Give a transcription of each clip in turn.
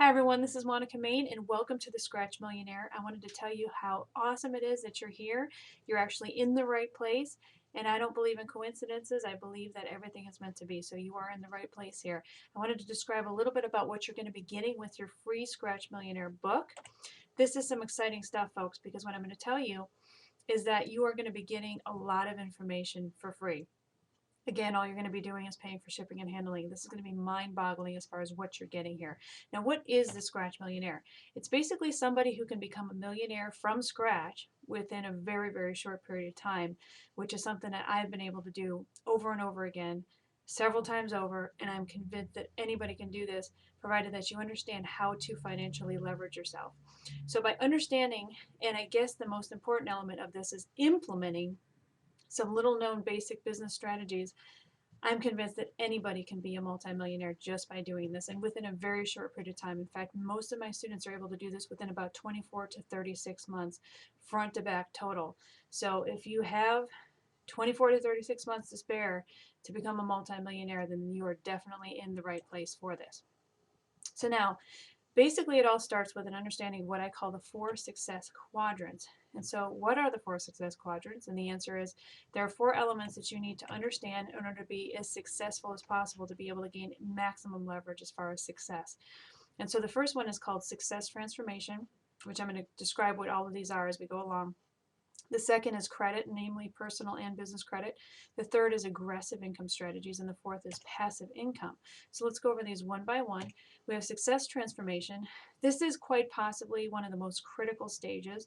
Hi everyone, this is Monica Main and welcome to the Scratch Millionaire. I wanted to tell you how awesome it is that you're here. You're actually in the right place, and I don't believe in coincidences. I believe that everything is meant to be, so you are in the right place here. I wanted to describe a little bit about what you're going to be getting with your free Scratch Millionaire book. This is some exciting stuff, folks, because what I'm going to tell you is that you are going to be getting a lot of information for free. Again, all you're going to be doing is paying for shipping and handling. This is going to be mind-boggling as far as what you're getting here. Now, what is the Scratch Millionaire? It's basically somebody who can become a millionaire from scratch within a very, very short period of time, which is something that I've been able to do over and over again, several times over, and I'm convinced that anybody can do this, provided that you understand how to financially leverage yourself. So by understanding, and I guess the most important element of this is implementing some little known basic business strategies, I'm convinced that anybody can be a multimillionaire just by doing this and within a very short period of time. In fact, most of my students are able to do this within about 24 to 36 months, front to back total. So if you have 24 to 36 months to spare to become a multimillionaire, then you are definitely in the right place for this. So now, basically, it all starts with an understanding of what I call the four success quadrants. And so, what are the four success quadrants? And the answer is there are four elements that you need to understand in order to be as successful as possible to be able to gain maximum leverage as far as success. And so, the first one is called success transformation, which I'm going to describe what all of these are as we go along. The second is credit, namely personal and business credit. The third is aggressive income strategies, and the fourth is passive income. So let's go over these one by one. We have success transformation. This is quite possibly one of the most critical stages.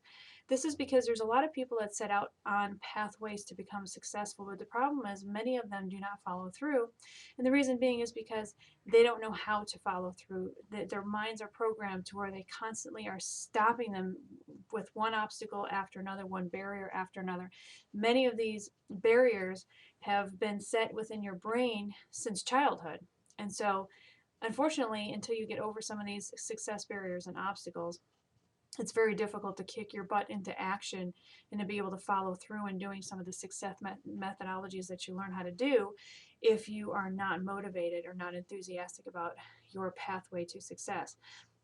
This is because there's a lot of people that set out on pathways to become successful, but the problem is many of them do not follow through. And the reason being is because they don't know how to follow through. Their minds are programmed to where they constantly are stopping them with one obstacle after another, one barrier after another. Many of these barriers have been set within your brain since childhood. And so, unfortunately, until you get over some of these success barriers and obstacles, it's very difficult to kick your butt into action and to be able to follow through in doing some of the success methodologies that you learn how to do if you are not motivated or not enthusiastic about your pathway to success.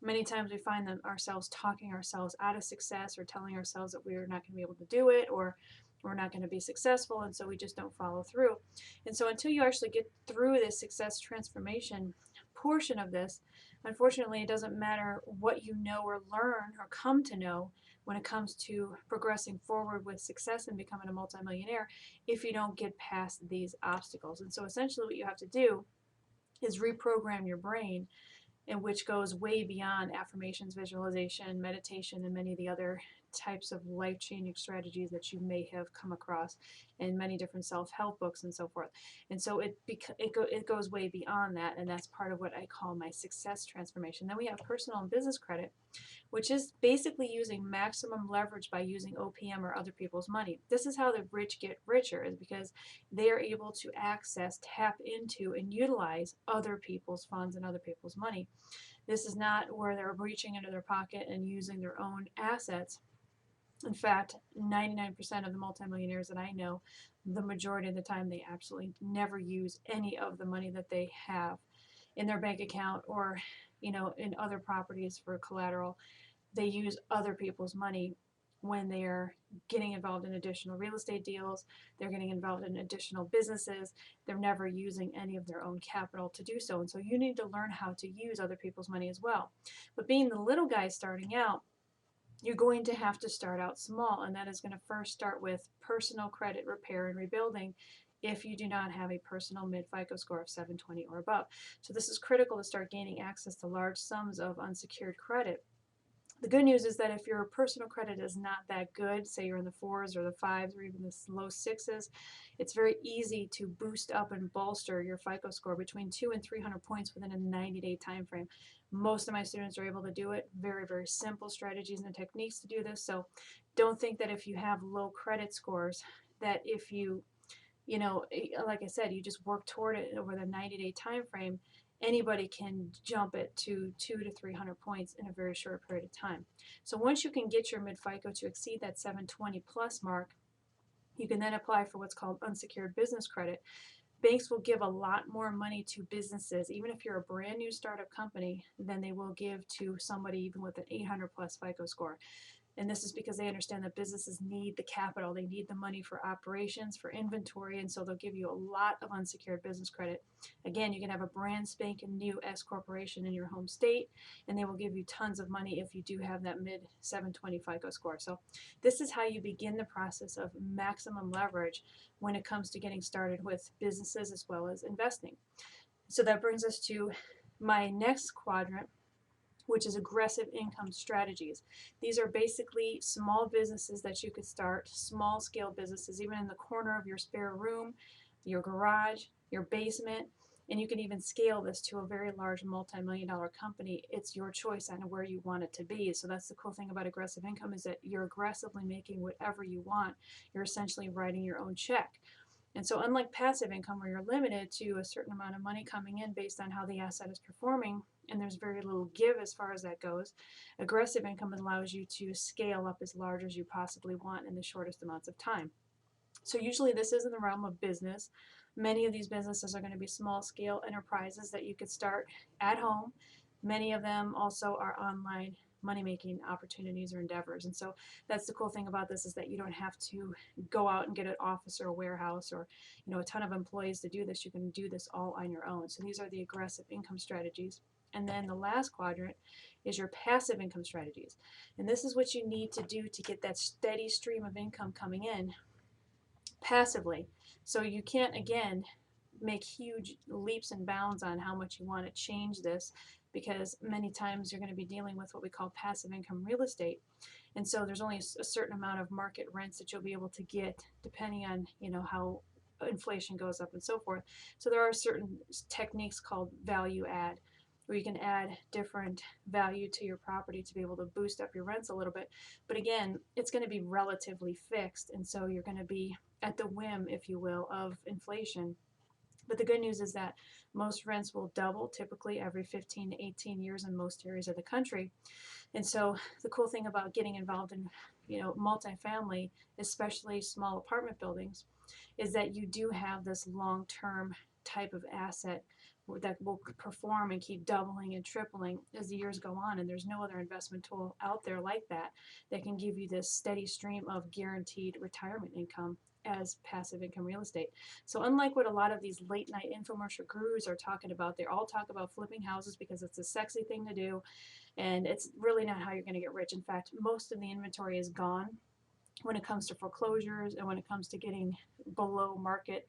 Many times we find them ourselves talking ourselves out of success or telling ourselves that we're not going to be able to do it or we're not going to be successful, and so we just don't follow through. And so until you actually get through this success transformation portion of this, unfortunately, it doesn't matter what you know or learn or come to know when it comes to progressing forward with success and becoming a multimillionaire if you don't get past these obstacles. And so essentially what you have to do is reprogram your brain, and which goes way beyond affirmations, visualization, meditation, and many of the other types of life-changing strategies that you may have come across in many different self-help books and so forth. And so it goes way beyond that, and that's part of what I call my success transformation. Then we have personal and business credit, which is basically using maximum leverage by using OPM or other people's money. This is how the rich get richer, is because they are able to access, tap into, and utilize other people's funds and other people's money. This is not where they're reaching into their pocket and using their own assets. In fact, 99% of the multimillionaires that I know, the majority of the time, they absolutely never use any of the money that they have in their bank account or, in other properties for collateral. They use other people's money when they're getting involved in additional real estate deals, they're getting involved in additional businesses, they're never using any of their own capital to do so. And so you need to learn how to use other people's money as well. But being the little guy starting out, you're going to have to start out small, and that is going to first start with personal credit repair and rebuilding if you do not have a personal mid FICO score of 720 or above. So this is critical to start gaining access to large sums of unsecured credit. The good news is that if your personal credit is not that good, say you're in the fours or the fives or even the low sixes, it's very easy to boost up and bolster your FICO score between 200 and 300 points within a 90-day time frame. Most of my students are able to do it. Very, very simple strategies and techniques to do this. So don't think that if you have low credit scores, that if like I said, you just work toward it over the 90-day time frame, anybody can jump it to 200 to 300 points in a very short period of time. So once you can get your mid FICO to exceed that 720 plus mark, you can then apply for what's called unsecured business credit. banks will give a lot more money to businesses, even if you're a brand new startup company, than they will give to somebody even with an 800 plus FICO score. And this is because they understand that businesses need the capital. They need the money for operations, for inventory, and so they'll give you a lot of unsecured business credit. Again, you can have a brand spanking new S corporation in your home state, and they will give you tons of money if you do have that mid 720 FICO score. So this is how you begin the process of maximum leverage when it comes to getting started with businesses as well as investing. So that brings us to my next quadrant, which is aggressive income strategies. These are basically small businesses that you could start, small scale businesses, even in the corner of your spare room, your garage, your basement, and you can even scale this to a very large multi-million-dollar company. It's your choice on where you want it to be. So that's the cool thing about aggressive income, is that you're aggressively making whatever you want. You're essentially writing your own check. And so unlike passive income, where you're limited to a certain amount of money coming in based on how the asset is performing, and there's very little give as far as that goes, aggressive income allows you to scale up as large as you possibly want in the shortest amounts of time. So usually this is in the realm of business. Many of these businesses are going to be small scale enterprises that you could start at home. Many of them also are online money making opportunities or endeavors. And so that's the cool thing about this, is that you don't have to go out and get an office or a warehouse or a ton of employees to do this. You can do this all on your own. So these are the aggressive income strategies. And then the last quadrant is your passive income strategies. And this is what you need to do to get that steady stream of income coming in passively. So you can't, again, make huge leaps and bounds on how much you want to change this, because many times you're going to be dealing with what we call passive income real estate. And so there's only a certain amount of market rents that you'll be able to get depending on, how inflation goes up and so forth. So there are certain techniques called value add, where you can add different value to your property to be able to boost up your rents a little bit. But again, it's going to be relatively fixed, and so you're going to be at the whim, if you will, of inflation. But the good news is that most rents will double typically every 15 to 18 years in most areas of the country. And so the cool thing about getting involved in, multifamily, especially small apartment buildings, is that you do have this long-term type of asset that will perform and keep doubling and tripling as the years go on. And there's no other investment tool out there like that that can give you this steady stream of guaranteed retirement income as passive income real estate. So unlike what a lot of these late night infomercial gurus are talking about, they all talk about flipping houses because it's a sexy thing to do, and it's really not how you're going to get rich. In fact, most of the inventory is gone when it comes to foreclosures and when it comes to getting below market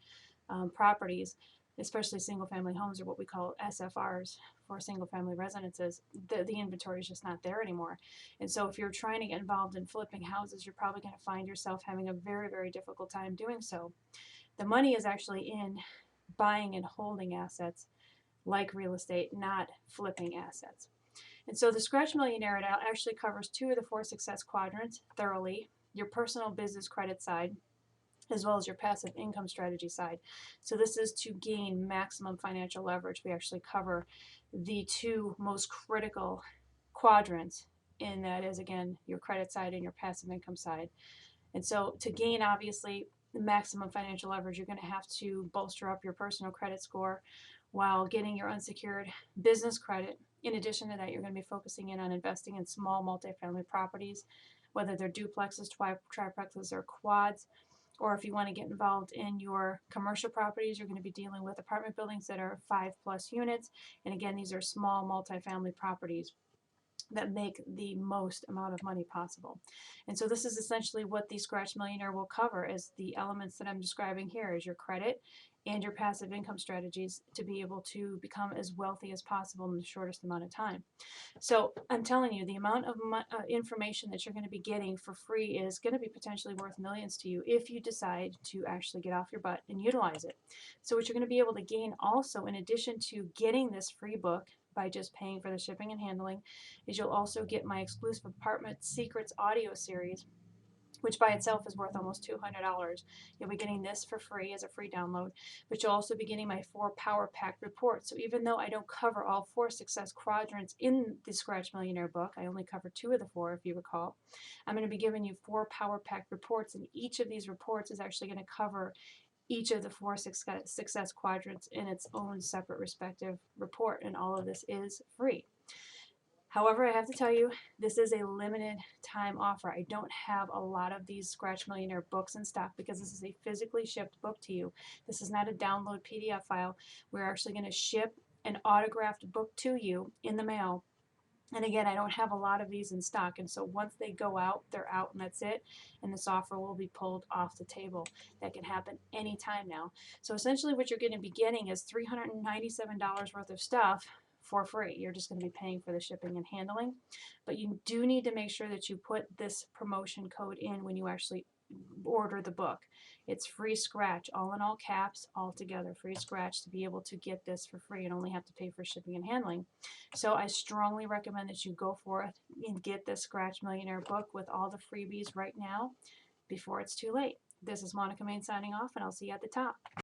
properties, especially single family homes, or what we call SFRs for single family residences. The inventory is just not there anymore. And so if you're trying to get involved in flipping houses, you're probably going to find yourself having a very, very difficult time doing so. The money is actually in buying and holding assets like real estate, not flipping assets. And so the Scratch Millionaire actually covers 2 of the 4 success quadrants thoroughly: your personal business credit side, as well as your passive income strategy side. So this is to gain maximum financial leverage. We actually cover the 2 most critical quadrants, and that is, again, your credit side and your passive income side. And so to gain, obviously, the maximum financial leverage, you're going to have to bolster up your personal credit score while getting your unsecured business credit. In addition to that, you're going to be focusing in on investing in small multifamily properties, whether they're duplexes, triplexes, or quads. Or if you want to get involved in your commercial properties, you're going to be dealing with apartment buildings that are 5+ units. And again, these are small multifamily properties that make the most amount of money possible. And so this is essentially what the Scratch Millionaire will cover, as the elements that I'm describing here, is your credit and your passive income strategies to be able to become as wealthy as possible in the shortest amount of time. So I'm telling you, the amount of information that you're going to be getting for free is going to be potentially worth millions to you if you decide to actually get off your butt and utilize it. So what you're going to be able to gain also, in addition to getting this free book by just paying for the shipping and handling, is you'll also get my exclusive Apartment Secrets audio series, which by itself is worth almost $200. You'll be getting this for free as a free download, but you'll also be getting my 4 Power Pack reports. So even though I don't cover all 4 success quadrants in the Scratch Millionaire book, I only cover 2 of the 4, if you recall, I'm going to be giving you 4 Power Pack reports, and each of these reports is actually going to cover each of the 4 success quadrants in its own separate respective report, and all of this is free. However, I have to tell you, this is a limited time offer. I don't have a lot of these Scratch Millionaire books in stock because this is a physically shipped book to you. This is not a download PDF file. We're actually going to ship an autographed book to you in the mail. And again, I don't have a lot of these in stock, and so once they go out, they're out, and that's it, and this offer will be pulled off the table. That can happen anytime now. So essentially what you're going to be getting is $397 worth of stuff for free. You're just going to be paying for the shipping and handling, but you do need to make sure that you put this promotion code in when you actually order the book. It's free scratch, all in all caps, all together, free scratch, to be able to get this for free and only have to pay for shipping and handling. So I strongly recommend that you go for it and get this Scratch Millionaire book with all the freebies right now before it's too late. This is Monica Main signing off, and I'll see you at the top.